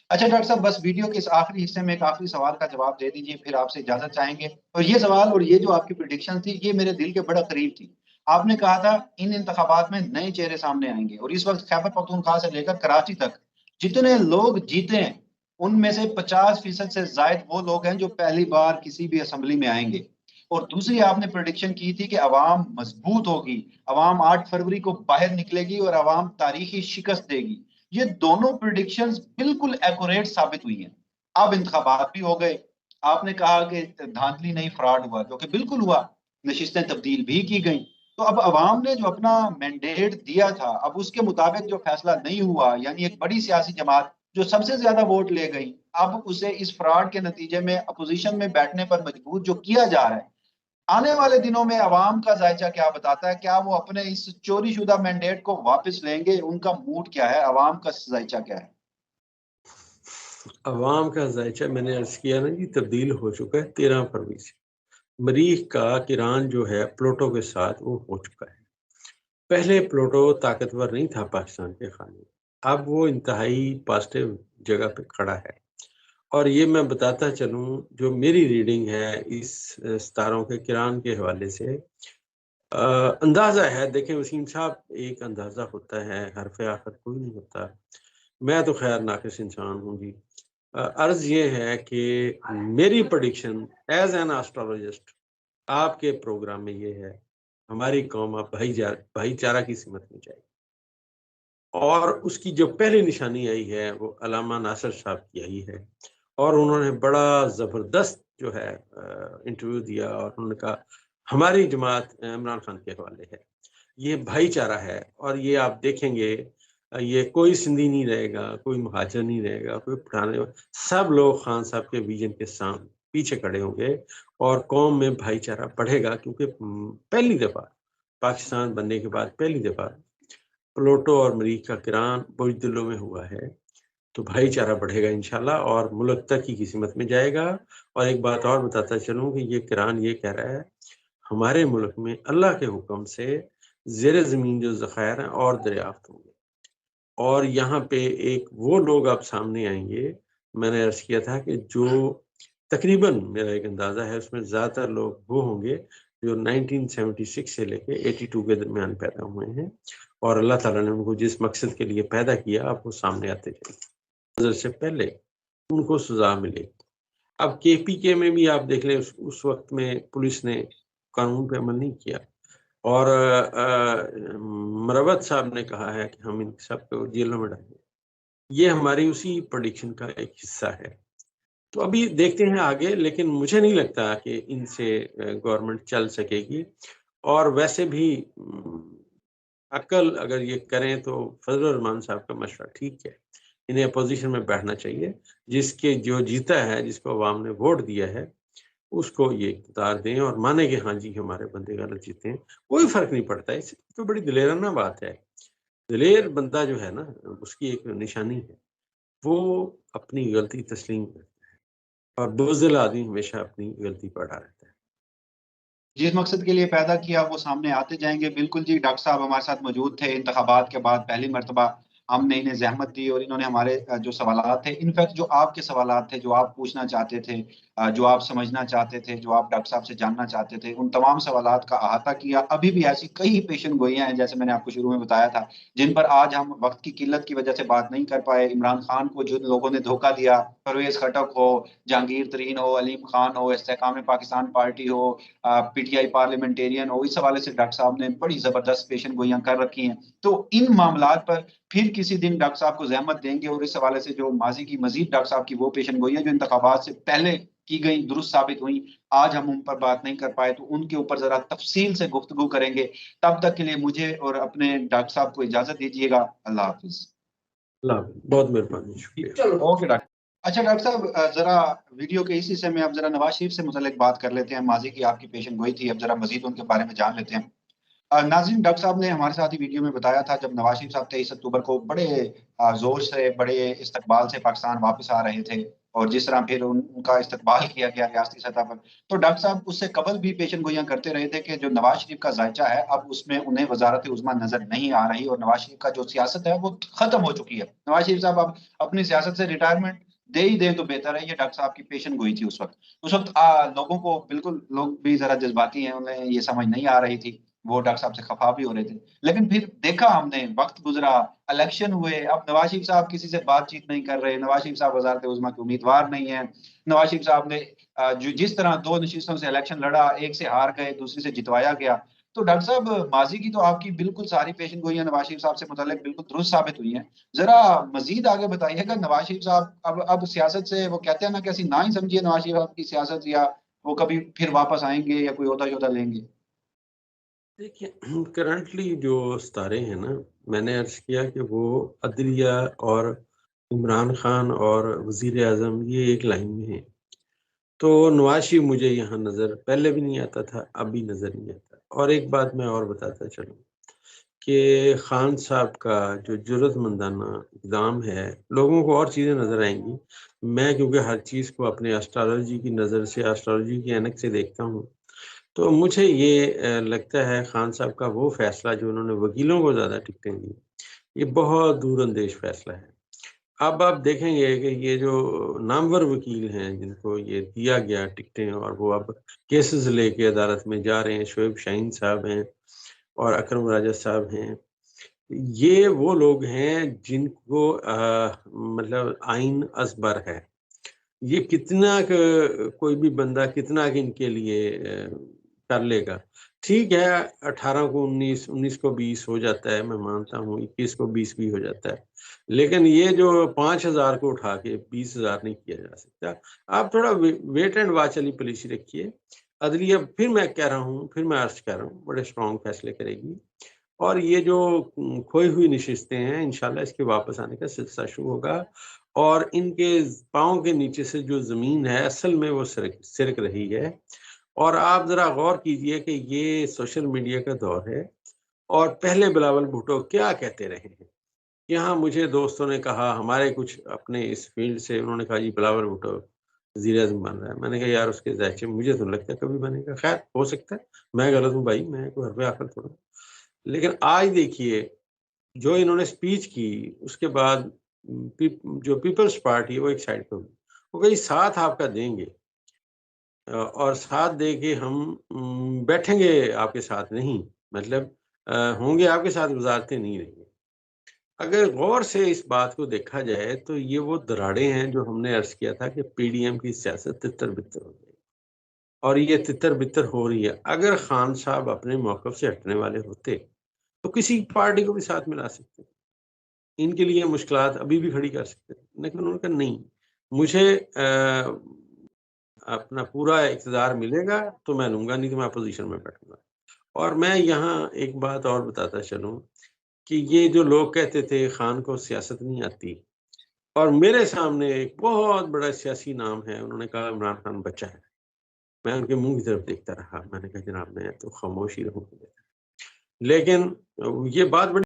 اچھا ڈاکٹر صاحب، بس ویڈیو کے اس آخری حصے میں ایک آخری سوال کا جواب دے دیجیے، پھر آپ سے اجازت چاہیں گے. اور یہ سوال اور یہ جو آپ کی پریڈکشن تھی، یہ میرے دل کے بڑا قریب تھی. آپ نے کہا تھا ان انتخابات میں نئے چہرے سامنے آئیں گے، اور اس وقت خیبر پختونخوا سے لے کر کراچی تک جتنے لوگ جیتے ہیں ان میں سے 50% سے زائد وہ لوگ ہیں جو پہلی بار کسی بھی اسمبلی میں آئیں گے. اور دوسری آپ نے پریڈکشن کی تھی کہ عوام مضبوط ہوگی، عوام 8 فروری کو باہر نکلے گی اور عوام تاریخی شکست دے گی. یہ دونوں پریڈکشنز بالکل ایکوریٹ ثابت ہوئی ہیں. اب انتخابات بھی ہو گئے، آپ نے کہا کہ دھاندلی نہیں، فراڈ ہوا، جو کہ بالکل ہوا، نشستیں تبدیل بھی کی گئیں. تو اب عوام نے جو اپنا مینڈیٹ دیا تھا، اب اس کے مطابق جو فیصلہ نہیں ہوا، یعنی ایک بڑی سیاسی جماعت جو سب سے زیادہ ووٹ لے گئی، اب اسے اس فراڈ کے نتیجے میں اپوزیشن میں بیٹھنے پر مجبور جو کیا جا رہا ہے، آنے والے دنوں میں عوام کا ذائچہ کیا بتاتا ہے؟ کیا وہ اپنے اس چوری شدہ مینڈیٹ کو واپس لیں گے؟ ان کا موڈ کیا ہے؟ عوام کا ذائچہ کیا ہے؟ عوام کا ذائچہ میں نے عرض کیا نا جی، تبدیل ہو چکا ہے 13 فروری سے. مریخ کا کران جو ہے پلوٹو کے ساتھ وہ ہو چکا ہے. پہلے پلوٹو طاقتور نہیں تھا پاکستان کے خانے، اب وہ انتہائی پازیٹیو جگہ پہ کھڑا ہے. اور یہ میں بتاتا چلوں، جو میری ریڈنگ ہے اس ستاروں کے کران کے حوالے سے، اندازہ ہے، دیکھیں وسیم صاحب، ایک اندازہ ہوتا ہے، حرف آخر کوئی نہیں ہوتا. میں تو خیر ناقص انسان ہوں جی. عرض یہ ہے کہ میری پریڈکشن ایز این آسٹرولوجسٹ آپ کے پروگرام میں یہ ہے، ہماری قوم اب بھائی چارہ کی سمت میں جائے. اور اس کی جو پہلی نشانی آئی ہے وہ علامہ ناصر صاحب کی آئی ہے، اور انہوں نے بڑا زبردست جو ہے انٹرویو دیا، اور انہوں نے کہا ہماری جماعت عمران خان کے حوالے ہے، یہ بھائی چارہ ہے. اور یہ آپ دیکھیں گے، یہ کوئی سندھی نہیں رہے گا، کوئی مہاجر نہیں رہے گا، کوئی پٹھانے، سب لوگ خان صاحب کے ویژن کے سامنے پیچھے کھڑے ہوں گے، اور قوم میں بھائی چارہ بڑھے گا. کیونکہ پہلی دفعہ پاکستان بننے کے بعد پہلی دفعہ پلوٹو اور مریخ کا کران بزدلوں میں ہوا ہے، تو بھائی چارہ بڑھے گا انشاءاللہ، اور ملک ترقی کی سمت میں جائے گا. اور ایک بات اور بتاتا چلوں کہ یہ کران یہ کہہ رہا ہے، ہمارے ملک میں اللہ کے حکم سے زیر زمین جو ذخائر ہیں اور دریافت ہوں گے، اور یہاں پہ ایک وہ لوگ اب سامنے آئیں گے. میں نے عرض کیا تھا کہ جو تقریباً میرا ایک اندازہ ہے اس میں زیادہ تر لوگ وہ ہوں گے جو 1976 سے لے کے 82 کے درمیان پیدا ہوئے ہیں، اور اللہ تعالیٰ نے ان کو جس مقصد کے لیے پیدا کیا اب وہ سامنے آتے جائیں. نظر سے پہلے ان کو سزا ملے. اب کے پی کے میں بھی آپ دیکھ لیں، اس وقت میں پولیس نے قانون پہ عمل نہیں کیا، اور مروت صاحب نے کہا ہے کہ ہم ان سب کو جیلوں میں ڈالیں گے. یہ ہماری اسی پریڈکشن کا ایک حصہ ہے. تو ابھی دیکھتے ہیں آگے، لیکن مجھے نہیں لگتا کہ ان سے گورنمنٹ چل سکے گی. اور ویسے بھی عقل اگر یہ کریں تو فضل الرحمان صاحب کا مشورہ ٹھیک ہے، انہیں اپوزیشن میں بیٹھنا چاہیے. جس کے جو جیتا ہے، جس کو عوام نے ووٹ دیا ہے، اس کو یہ اقتدار دیں اور مانے کہ ہاں جی ہمارے بندے غلط جیتے ہیں. کوئی فرق نہیں پڑتا، اس تو بڑی دلیرانہ بات ہے. دلیر بندہ جو ہے نا، اس کی ایک نشانی ہے، وہ اپنی غلطی تسلیم کرتا ہے، اور بزدل آدمی ہمیشہ اپنی غلطی پر اڑا رہتا ہے. جس مقصد کے لیے پیدا کیا وہ سامنے آتے جائیں گے. بالکل جی، ڈاکٹر صاحب ہمارے ساتھ موجود تھے انتخابات کے بعد پہلی مرتبہ. ہم نے انہیں زحمت دی اور انہوں نے ہمارے جو سوالات تھے، انفیکٹ جو آپ کے سوالات تھے، جو آپ پوچھنا چاہتے تھے، جو آپ سمجھنا چاہتے تھے، جو آپ ڈاکٹر صاحب سے جاننا چاہتے تھے، ان تمام سوالات کا احاطہ کیا. ابھی بھی ایسی کئی پیشن گوئیاں ہیں، جیسے میں نے آپ کو شروع میں بتایا تھا، جن پر آج ہم وقت کی قلت کی وجہ سے بات نہیں کر پائے. عمران خان کو جن لوگوں نے دھوکہ دیا، پرویز خٹک ہو، جہانگیر ترین ہو، علیم خان ہو، استحکام پاکستان پارٹی ہو، پی ٹی آئی پارلیمنٹیرین ہو، اس حوالے سے ڈاکٹر صاحب نے بڑی زبردست پیشن گوئیاں کر رکھی ہیں. تو ان معاملات پر پھر کسی دن ڈاکٹر صاحب کو زحمت دیں گے، اور اس حوالے سے جو ماضی کی مزید ڈاکٹر صاحب کی وہ پیشن گوئیاں جو انتخابات سے پہلے کی گئی درست ثابت ہوئی، آج ہم ان پر بات نہیں کر پائے، تو ان کے اوپر ذرا تفصیل سے گفتگو کریں گے. تب تک کے لیے مجھے اور اپنے ڈاکٹر صاحب کو اجازت دیجیے گا. اللہ حافظ. اللہ حافظ، بہت مہربانی، شکریہ. چلو اوکے ڈاکٹر. اچھا ڈاکٹر صاحب، ذرا ویڈیو کے اس حصے میں اب ذرا نواز شریف سے متعلق بات کر لیتے ہیں. ماضی کی آپ کی پیشن گوئی تھی، اب ذرا مزید ان کے بارے میں جان لیتے ہیں. ناظرین، ڈاکٹر صاحب نے ہمارے ساتھ ہی ویڈیو میں بتایا تھا، جب نواز شریف صاحب 23 اکتوبر کو بڑے زور سے، بڑے استقبال سے پاکستان واپس آ رہے تھے، اور جس طرح پھر ان کا استقبال کیا گیا ریاستی سطح پر، تو ڈاکٹر صاحب اس سے قبل بھی پیشن گوئیاں کرتے رہے تھے کہ جو نواز شریف کا ذائچہ ہے اب اس میں انہیں وزارت عظمیٰ نظر نہیں آ رہی، اور نواز شریف کا جو سیاست ہے وہ ختم ہو چکی ہے، نواز شریف صاحب اب اپنی سیاست سے ریٹائرمنٹ دے ہی دیں تو بہتر ہے۔ یہ ڈاکٹر صاحب کی پیشن گوئی تھی اس وقت۔ لوگوں کو بالکل، لوگ بھی ذرا جذباتی ہیں، انہیں یہ سمجھ نہیں آ رہی تھی، وہ ڈاکٹر صاحب سے خفا بھی ہو رہے تھے، لیکن پھر دیکھا ہم نے، وقت گزرا، الیکشن ہوئے، اب نواز شریف صاحب کسی سے بات چیت نہیں کر رہے، نواز شریف صاحب وزارت عظمیٰ کے امیدوار نہیں ہیں، نواز شریف صاحب نے جس طرح 2 نشستوں سے الیکشن لڑا، ایک سے ہار گئے، دوسری سے جتوایا گیا، تو ڈاکٹر صاحب ماضی کی تو آپ کی بالکل ساری پیشن گوئیاں نواز شریف صاحب سے متعلق بالکل درست ثابت ہوئی ہیں، ذرا مزید آگے بتائیے گا نواز شریف صاحب اب سیاست سے، وہ کہتے ہیں نا کہ ایسی نہ ہی سمجھیے نواز شریف صاحب کی سیاست، یا وہ کبھی پھر واپس آئیں گے یا کوئی عہدہ لیں گے؟ دیکھیے کرنٹلی جو ستارے ہیں نا، میں نے عرض کیا کہ وہ عدلیہ اور عمران خان اور وزیر اعظم یہ ایک لائن میں ہیں، تو نواز شریف مجھے یہاں نظر پہلے بھی نہیں آتا تھا، اب بھی نظر نہیں آتا۔ اور ایک بات میں اور بتاتا چلوں کہ خان صاحب کا جو جرات مندانہ اقدام ہے، لوگوں کو اور چیزیں نظر آئیں گی، میں کیونکہ ہر چیز کو اپنے اسٹرالوجی کی نظر سے، اسٹرالوجی کی اینک سے دیکھتا ہوں، تو مجھے یہ لگتا ہے خان صاحب کا وہ فیصلہ جو انہوں نے وکیلوں کو زیادہ ٹکٹیں دی، یہ بہت دور اندیش فیصلہ ہے۔ اب آپ دیکھیں گے کہ یہ جو نامور وکیل ہیں جن کو یہ دیا گیا ٹکٹیں، اور وہ اب کیسز لے کے عدالت میں جا رہے ہیں، شعیب شاہین صاحب ہیں اور اکرم راجہ صاحب ہیں، یہ وہ لوگ ہیں جن کو مطلب آئین ازبر ہے، یہ کتنا کوئی بھی بندہ کتنا ان کے لیے کر لے گا۔ ٹھیک ہے 18 کو 19، 19 کو 20 ہو جاتا ہے، میں مانتا ہوں 21 کو 20 بھی ہو جاتا ہے، لیکن یہ جو 5000 کو اٹھا کے 20,000 نہیں کیا جا سکتا۔ آپ تھوڑا ویٹ اینڈ واچ والی پالیسی رکھیے۔ عدلیہ پھر میں کہہ رہا ہوں، پھر میں عرض کر رہا ہوں، بڑے اسٹرانگ فیصلے کرے گی، اور یہ جو کھوئی ہوئی نشستیں ہیں انشاءاللہ اس کے واپس آنے کا سلسلہ شروع ہوگا، اور ان کے پاؤں کے نیچے سے جو زمین ہے اصل میں وہ سرک رہی ہے۔ اور آپ ذرا غور کیجئے کہ یہ سوشل میڈیا کا دور ہے، اور پہلے بلاول بھٹو کیا کہتے رہے ہیں۔ یہاں مجھے دوستوں نے کہا، ہمارے کچھ اپنے اس فیلڈ سے، انہوں نے کہا جی بلاول بھٹو وزیر اعظم بن رہا ہے۔ میں نے کہا یار اس کے ذائچے مجھے تو لگتا ہے کبھی بنے گا، خیر ہو سکتا ہے، میں غلط ہوں بھائی، میں کوئی حرف آخر تھوڑا۔ لیکن آج دیکھیے جو انہوں نے سپیچ کی، اس کے بعد جو پیپلز پارٹی وہ ایک سائڈ پہ ہوئی، وہ کہیں ساتھ آپ کا دیں گے، اور ساتھ دے کے ہم بیٹھیں گے آپ کے ساتھ نہیں، مطلب ہوں گے آپ کے ساتھ، وزارتیں نہیں رہیں گے۔ اگر غور سے اس بات کو دیکھا جائے تو یہ وہ دراڑے ہیں جو ہم نے عرض کیا تھا کہ پی ڈی ایم کی سیاست تتر بتر ہو گئی، اور یہ تتر بتر ہو رہی ہے۔ اگر خان صاحب اپنے موقف سے ہٹنے والے ہوتے تو کسی پارٹی کو بھی ساتھ ملا سکتے، ان کے لیے مشکلات ابھی بھی کھڑی کر سکتے، لیکن انہوں نے کہا نہیں، مجھے اپنا پورا اقتدار ملے گا تو میں لوں گا، نہیں تو میں اپوزیشن میں بیٹھوں گا۔ اور میں یہاں ایک بات اور بتاتا چلوں کہ یہ جو لوگ کہتے تھے خان کو سیاست نہیں آتی، اور میرے سامنے ایک بہت بڑا سیاسی نام ہے، انہوں نے کہا عمران خان بچہ ہے، میں ان کے منہ کی طرف دیکھتا رہا، میں نے کہا جناب میں تو خاموش ہی رہوں گا، لیکن یہ بات بڑی